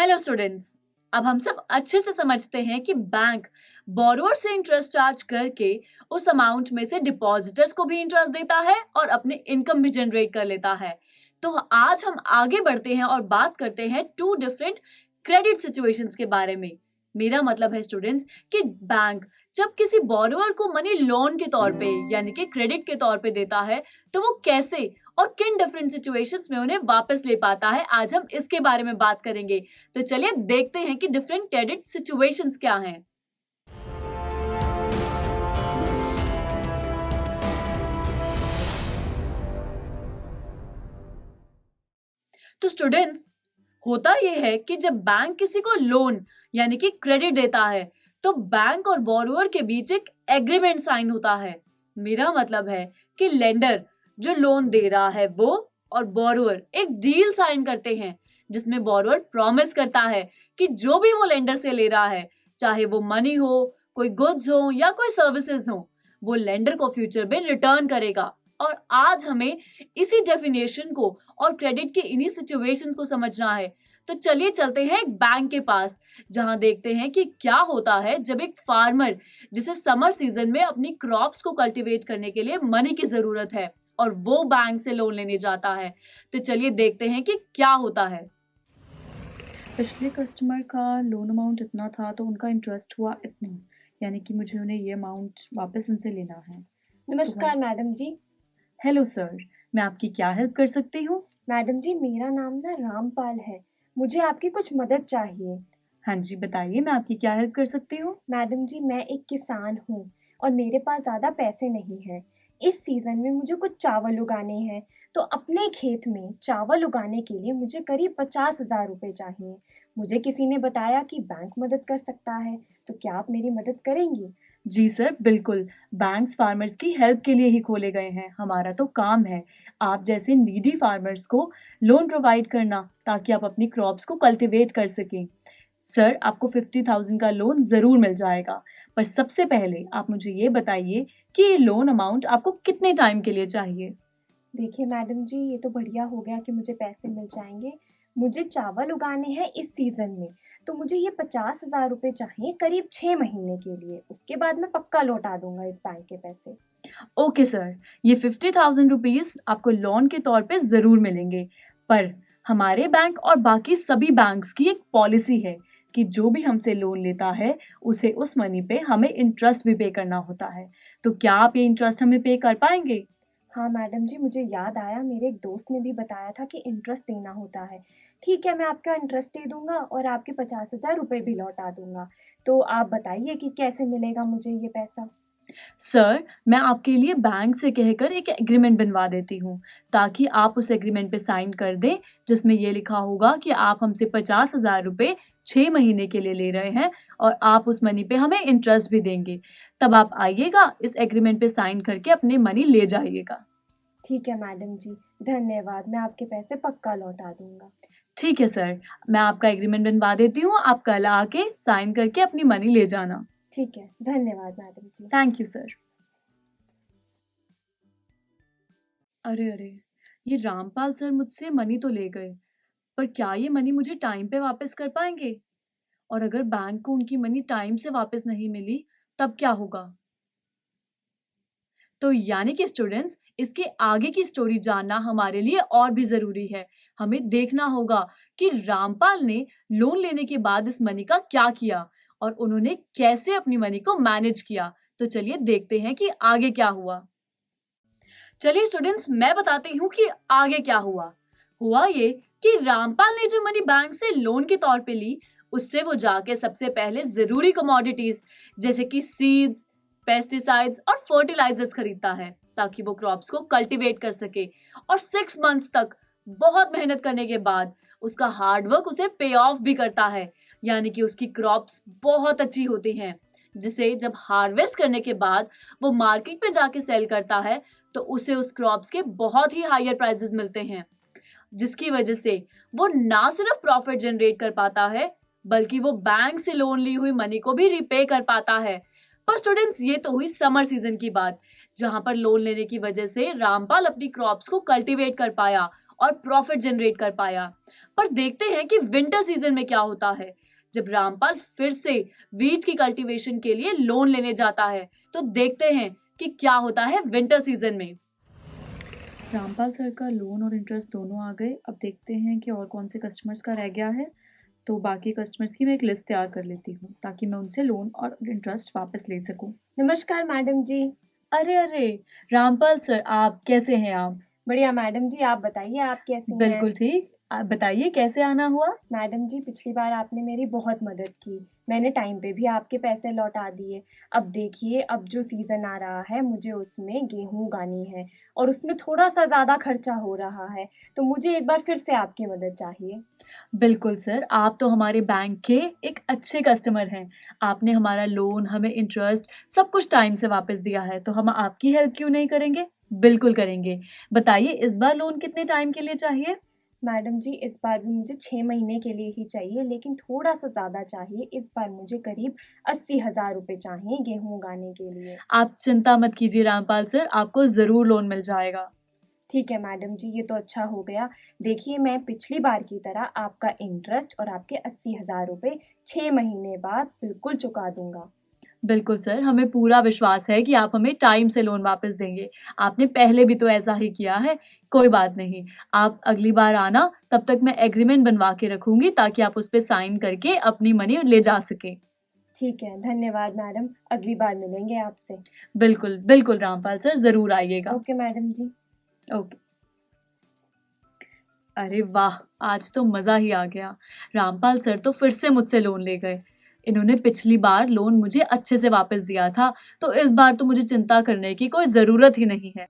Hello students. अब हम सब अच्छे से समझते हैं कि बैंक बोरोवर से इंटरेस्ट चार्ज करके उस अमाउंट में से डिपॉजिटर्स को भी इंटरेस्ट देता है और अपने इनकम भी जनरेट कर लेता है। तो आज हम आगे बढ़ते हैं और बात करते हैं टू डिफरेंट क्रेडिट सिचुएशंस के बारे में। मेरा मतलब है स्टूडेंट्स कि बैंक जब किसी बोरोवर को मनी लोन के तौर पे यानी कि क्रेडिट के तौर पे देता है तो वो कैसे और किन डिफरेंट सिचुएशंस में उन्हें वापस ले पाता है, आज हम इसके बारे में बात करेंगे। तो चलिए देखते हैं कि डिफरेंट क्रेडिट सिचुएशंस क्या हैं। तो स्टूडेंट्स, होता यह है कि जब बैंक किसी को लोन यानी कि क्रेडिट देता है तो बैंक और बोरोवर के बीच एक एग्रीमेंट साइन होता है। मेरा मतलब है कि लेंडर जो लोन दे रहा है वो और बोरोवर एक डील साइन करते हैं जिसमें बोरोवर प्रॉमिस करता है कि जो भी वो लेंडर से ले रहा है, चाहे वो मनी हो, कोई गुड्स हो या कोई सर्विसेज हो, वो लेंडर को फ्यूचर में रिटर्न करेगा। और आज हमें इसी डेफिनेशन को और क्रेडिट के इन्हीं सिचुएशंस को समझना है। तो चलिए चलते हैं एक बैंक के पास, जहां देखते हैं कि क्या होता है जब एक फार्मर जिसे समर सीजन में अपनी क्रॉप्स को कल्टीवेट करने के लिए मनी की जरूरत है और वो बैंक से लोन लेने जाता है। तो चलिए देखते हैं कि क्या होता है। पिछले कस्टमर का लोन अमाउंट इतना था तो उनका इंटरेस्ट हुआ इतना, यानी कि मुझे उन्हें ये अमाउंट वापस उनसे लेना है। नमस्कार मैडम जी। हेलो सर, मैं आपकी क्या हेल्प कर सकती हूँ? मैडम जी, मेरा नाम ना रामपाल है। मुझे आपकी कुछ मदद चाहिए। हाँ जी, बताइए, मैं आपकी क्या हेल्प कर सकती हूँ? मैडम जी, मैं एक किसान हूँ और मेरे पास ज़्यादा पैसे नहीं हैं। इस सीज़न में मुझे कुछ चावल उगाने हैं, तो अपने खेत में चावल उगाने के लिए मुझे करीब 50,000 रुपये चाहिए। मुझे किसी ने बताया कि बैंक मदद कर सकता है, तो क्या आप मेरी मदद करेंगी? जी सर, बिल्कुल। बैंक्स फार्मर्स की हेल्प के लिए ही खोले गए हैं। हमारा तो काम है आप जैसे नीडी फार्मर्स को लोन प्रोवाइड करना, ताकि आप अपनी क्रॉप्स को कल्टीवेट कर सकें। सर, आपको 50,000 का लोन ज़रूर मिल जाएगा, पर सबसे पहले आप मुझे ये बताइए कि ये लोन अमाउंट आपको कितने टाइम के लिए चाहिए? देखिए मैडम जी, ये तो बढ़िया हो गया कि मुझे पैसे मिल जाएंगे। मुझे चावल उगाने हैं इस सीज़न में, तो मुझे ये 50,000 रुपये चाहिए करीब 6 महीने के लिए। उसके बाद मैं पक्का लौटा दूंगा इस बैंक के पैसे। ओके सर, ये 50,000 रुपीज़ आपको लोन के तौर पे ज़रूर मिलेंगे, पर हमारे बैंक और बाकी सभी बैंक्स की एक पॉलिसी है कि जो भी हमसे लोन लेता है, उसे उस मनी पे हमें इंटरेस्ट भी पे करना होता है। तो क्या आप ये इंटरेस्ट हमें पे कर पाएंगे? हाँ मैडम जी, मुझे याद आया, मेरे एक दोस्त ने भी बताया था कि इंटरेस्ट देना होता है। ठीक है, मैं आपका इंटरेस्ट दे दूंगा और आपके 50,000 रुपये भी लौटा दूंगा। तो आप बताइए कि कैसे मिलेगा मुझे ये पैसा। सर, मैं आपके लिए बैंक से कहकर एक एग्रीमेंट बनवा देती हूँ, ताकि आप उस एग्रीमेंट पे साइन कर दें, जिसमें ये लिखा होगा कि आप हमसे 50,000 रुपये 6 महीने के लिए ले रहे हैं और आप उस मनी पे हमें इंटरेस्ट भी देंगे। तब आप आइएगा, इस एग्रीमेंट पे साइन करके अपने मनी ले जाइएगा। ठीक है मैडम जी, धन्यवाद। मैं आपके पैसे पक्का लौटा दूंगा। ठीक है सर, मैं आपका एग्रीमेंट बनवा देती हूँ, आप कल आके साइन करके अपनी मनी ले जाना। ठीक है, धन्यवाद madam ji. Thank you sir. अरे अरे, ये रामपाल सर मुझसे मनी तो ले गए, पर क्या ये मनी मुझे टाइम पे वापस कर पाएंगे? और अगर बैंक को उनकी मनी टाइम से वापस नहीं मिली, तब क्या होगा? तो यानी कि स्टूडेंट्स, इसके आगे की स्टोरी जानना हमारे लिए और भी जरूरी है। हमें देखना होगा कि रामपाल ने लोन लेने के बाद इस मनी का क्या किया और उन्होंने कैसे अपनी मनी को मैनेज किया। तो चलिए देखते हैं कि आगे क्या हुआ। चलिए स्टूडेंट्स, मैं बताती हूँ कि आगे क्या हुआ। हुआ ये कि रामपाल ने जो मनी बैंक से लोन के तौर पे ली, उससे वो जाके सबसे पहले जरूरी कमोडिटीज जैसे कि सीड्स, पेस्टिसाइड्स और फर्टिलाइजर्स खरीदता है, ताकि वो क्रॉप्स को कल्टीवेट कर सके। और 6 मंथ्स तक बहुत मेहनत करने के बाद उसका हार्डवर्क उसे पे ऑफ भी करता है, यानी कि उसकी क्रॉप्स बहुत अच्छी होती हैं, जिसे जब हार्वेस्ट करने के बाद वो मार्केट में जाके सेल करता है तो उसे उस क्रॉप्स के बहुत ही हायर प्राइसेस मिलते हैं, जिसकी वजह से वो ना सिर्फ प्रॉफिट जनरेट कर पाता है, बल्कि वो बैंक से लोन ली हुई मनी को भी रिपे कर पाता है। पर स्टूडेंट्स, ये तो हुई समर सीजन की बात, जहां पर लोन लेने की वजह से रामपाल अपनी क्रॉप्स को कल्टीवेट कर पाया और प्रॉफिट जनरेट कर पाया। पर देखते हैं कि विंटर सीजन में क्या होता है। जब रामपाल फिर से वीट की कल्टीवेशन के लिए लोन लेने जाता है, तो देखते हैं कि क्या होता है विंटर सीजन में। रामपाल सर का लोन और इंटरेस्ट दोनों आ गए। अब देखते हैं कि और कौन से कस्टमर्स का रह गया है। तो बाकी कस्टमर्स की मैं एक लिस्ट तैयार कर लेती हूँ ताकि मैं उनसे लोन और इंटरेस्ट वापस ले सकूँ। नमस्कार मैडम जी। अरे रामपाल सर, आप कैसे हैं? आप बढ़िया मैडम जी, आप बताइए आप कैसी हैं? बिल्कुल ठीक। आप बताइए कैसे आना हुआ? मैडम जी, पिछली बार आपने मेरी बहुत मदद की, मैंने टाइम पे भी आपके पैसे लौटा दिए। अब देखिए, अब जो सीज़न आ रहा है मुझे उसमें गेहूँ उगानी है और उसमें थोड़ा सा ज़्यादा खर्चा हो रहा है, तो मुझे एक बार फिर से आपकी मदद चाहिए। बिल्कुल सर, आप तो हमारे बैंक के एक अच्छे कस्टमर हैं। आपने हमारा लोन, हमें इंटरेस्ट सब कुछ टाइम से वापस दिया है, तो हम आपकी हेल्प क्यों नहीं करेंगे? बिल्कुल करेंगे। बताइए इस बार लोन कितने टाइम के लिए चाहिए? मैडम जी, इस बार भी मुझे 6 महीने के लिए ही चाहिए, लेकिन थोड़ा सा ज़्यादा चाहिए। इस बार मुझे करीब 80,000 रुपये चाहिए गेहूँ उगाने के लिए। आप चिंता मत कीजिए रामपाल सर, आपको ज़रूर लोन मिल जाएगा। ठीक है मैडम जी, ये तो अच्छा हो गया। देखिए, मैं पिछली बार की तरह आपका इंटरेस्ट और आपके 80,000 रुपये 6 महीने बाद बिल्कुल चुका दूंगा। बिल्कुल सर, हमें पूरा विश्वास है कि आप हमें टाइम से लोन वापस देंगे। आपने पहले भी तो ऐसा ही किया है। कोई बात नहीं, आप अगली बार आना, तब तक मैं एग्रीमेंट बनवा के रखूंगी ताकि आप उस पर साइन करके अपनी मनी ले जा सके। ठीक है, धन्यवाद मैडम, अगली बार मिलेंगे आपसे। बिल्कुल बिल्कुल रामपाल सर, जरूर आइएगा। ओके मैडम जी। ओके। अरे वाह, आज तो मजा ही आ गया। रामपाल सर तो फिर से मुझसे लोन ले गए। इन्होंने पिछली बार लोन मुझे अच्छे से वापस दिया था, तो इस बार तो मुझे चिंता करने की कोई जरूरत ही नहीं है।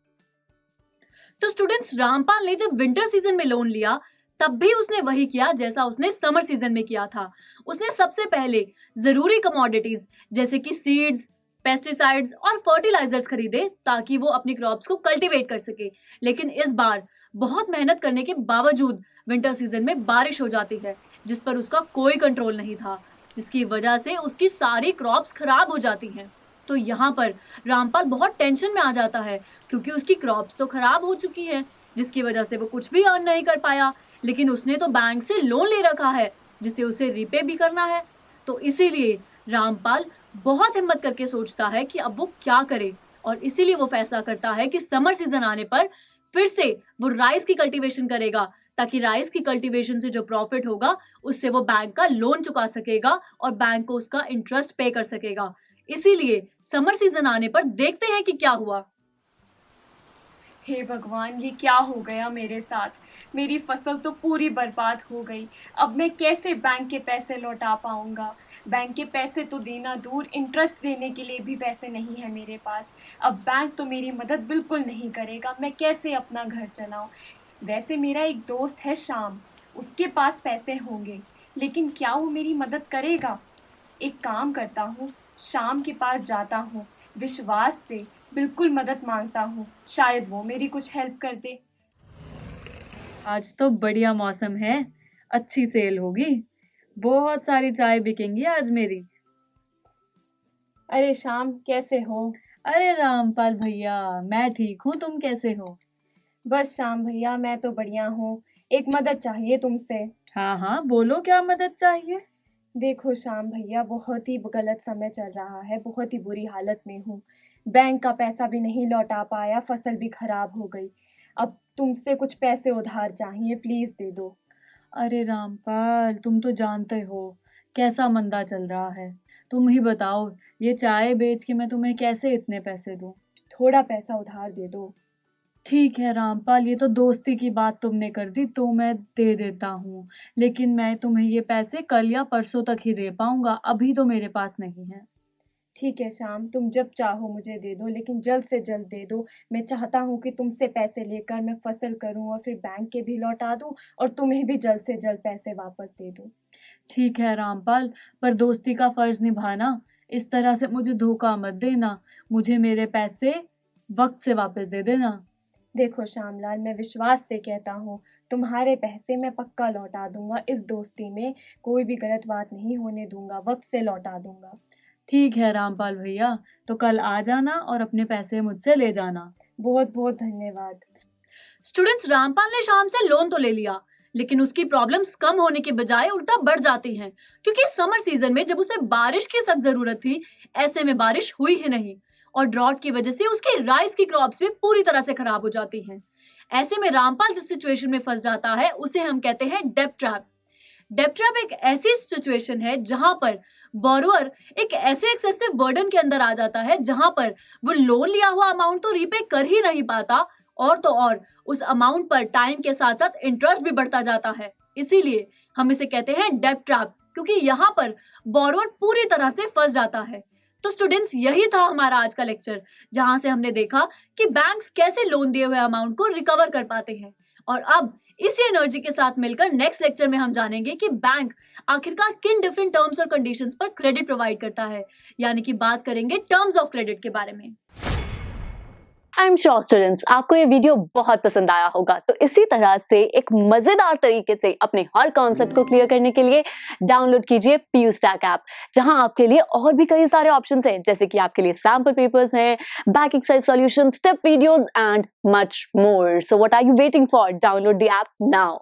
तो स्टूडेंट्स, रामपाल ने जब विंटर सीजन में लोन लिया तब भी उसने वही किया जैसा उसने समर सीजन में किया था। उसने सबसे पहले जरूरी कमोडिटीज जैसे कि सीड्स, पेस्टिसाइड्स और फर्टिलाइजर्स खरीदे ताकि वो अपनी क्रॉप्स को कल्टीवेट कर सके। लेकिन इस बार बहुत मेहनत करने के बावजूद विंटर सीजन में बारिश हो जाती है जिस पर उसका कोई कंट्रोल नहीं था, जिसकी वजह से उसकी सारी क्रॉप्स खराब हो जाती हैं। तो यहाँ पर रामपाल बहुत टेंशन में आ जाता है क्योंकि उसकी क्रॉप्स तो खराब हो चुकी है, जिसकी वजह से वो कुछ भी अर्न नहीं कर पाया। लेकिन उसने तो बैंक से लोन ले रखा है जिसे उसे रीपे भी करना है। तो इसीलिए रामपाल बहुत हिम्मत करके सोचता है कि अब वो क्या करे, और इसीलिए वो फैसला करता है कि समर सीजन आने पर फिर से वो राइस की कल्टीवेशन करेगा ताकि राइस की कल्टीवेशन से जो प्रॉफिट होगा उससे वो बैंक का लोन चुका सकेगा और बैंक को उसका इंटरेस्ट पे कर सकेगा। इसीलिए समर सीजन आने पर देखते हैं कि क्या हुआ। हे भगवान, ये क्या हो गया मेरे साथ? मेरी फसल तो पूरी बर्बाद हो गई। अब मैं कैसे बैंक के पैसे लौटा पाऊंगा? बैंक के पैसे तो देना दूर, इंटरेस्ट देने के लिए भी पैसे नहीं है मेरे पास। अब बैंक तो मेरी मदद बिल्कुल नहीं करेगा, मैं कैसे अपना घर चलाऊं? वैसे मेरा एक दोस्त है श्याम, उसके पास पैसे होंगे, लेकिन क्या वो मेरी मदद करेगा? एक काम करता हूँ, श्याम के पास जाता हूँ, विश्वास से बिल्कुल मदद मांगता हूँ, शायद वो मेरी कुछ हेल्प कर दे। आज तो बढ़िया मौसम है, अच्छी सेल होगी, बहुत सारी चाय बिकेंगी आज मेरी। अरे श्याम, कैसे हो? अरे रामपाल भैया, मैं ठीक हूँ, तुम कैसे हो? बस श्याम भैया, मैं तो बढ़िया हूँ। एक मदद चाहिए तुमसे। हाँ हाँ बोलो, क्या मदद चाहिए? देखो श्याम भैया, बहुत ही गलत समय चल रहा है, बहुत ही बुरी हालत में हूँ। बैंक का पैसा भी नहीं लौटा पाया, फसल भी खराब हो गई। अब तुमसे कुछ पैसे उधार चाहिए, प्लीज दे दो। अरे रामपाल, तुम तो जानते हो कैसा मंदा चल रहा है। तुम ही बताओ, ये चाय बेच के मैं तुम्हें कैसे इतने पैसे दूं? थोड़ा पैसा उधार दे दो। ठीक है रामपाल, ये तो दोस्ती की बात तुमने कर दी, तो मैं दे देता हूँ। लेकिन मैं तुम्हें ये पैसे कल या परसों तक ही दे पाऊंगा, अभी तो मेरे पास नहीं है। ठीक है श्याम, तुम जब चाहो मुझे दे दो, लेकिन जल्द से जल्द दे दो। मैं चाहता हूँ कि तुमसे पैसे लेकर मैं फसल करूँ और फिर बैंक के भी लौटा दूँ और तुम्हें भी जल्द से जल्द पैसे वापस दे दूँ। ठीक है रामपाल, पर दोस्ती का फर्ज निभाना, इस तरह से मुझे धोखा मत देना। मुझे मेरे पैसे वक्त से वापस दे देना। देखो श्यामलाल, मैं विश्वास से कहता हूँ, तुम्हारे पैसे मैं पक्का लौटा दूंगा। इस दोस्ती में कोई भी गलत बात नहीं होने दूंगा, वक्त से लौटा दूंगा। ठीक है रामपाल भैया, तो कल आ जाना और अपने पैसे मुझसे ले जाना। बहुत बहुत धन्यवाद। स्टूडेंट्स, रामपाल ने शाम से लोन तो ले लिया, लेकिन उसकी प्रॉब्लम्स कम होने के बजाय उल्टा बढ़ जाती हैं, क्योंकि समर सीजन में जब उसे बारिश की सख्त जरूरत थी, ऐसे में बारिश हुई ही नहीं और ड्रॉट की वजह से उसकी राइस की क्रॉप्स भी पूरी तरह से खराब हो जाती हैं। ऐसे में रामपाल जिस सिचुएशन में फंस जाता है उसे हम कहते हैं डेब्ट ट्रैप। डेब्ट ट्रैप एक ऐसी सिचुएशन है जहां पर बोरोअर एक ऐसे एक्सेसिव बर्डन के अंदर आ जाता है जहां पर वो लोन लिया हुआ अमाउंट तो रीपे कर ही नहीं पाता, और तो और उस अमाउंट पर टाइम के साथ साथ इंटरेस्ट भी बढ़ता जाता है। इसीलिए हम इसे कहते हैं डेब्ट ट्रैप, क्योंकि यहाँ पर बोरोअर पूरी तरह से फंस जाता है। तो स्टूडेंट्स, यही था हमारा आज का लेक्चर, जहां से हमने देखा कि बैंक्स कैसे लोन दिए हुए अमाउंट को रिकवर कर पाते हैं। और अब इसी एनर्जी के साथ मिलकर नेक्स्ट लेक्चर में हम जानेंगे कि बैंक आखिरकार किन डिफरेंट टर्म्स और कंडीशंस पर क्रेडिट प्रोवाइड करता है, यानी कि बात करेंगे टर्म्स ऑफ क्रेडिट के बारे में। आई एम श्योर स्टूडेंट्स, आपको ये वीडियो बहुत पसंद आया होगा। तो इसी तरह से एक मजेदार तरीके से अपने हर कॉन्सेप्ट को क्लियर करने के लिए डाउनलोड कीजिए PU Stack ऐप, जहां आपके लिए और भी कई सारे ऑप्शंस हैं, जैसे कि आपके लिए सैंपल पेपर्स हैं, back exercise solutions, step videos and much more. So what are you waiting for? Download the app now.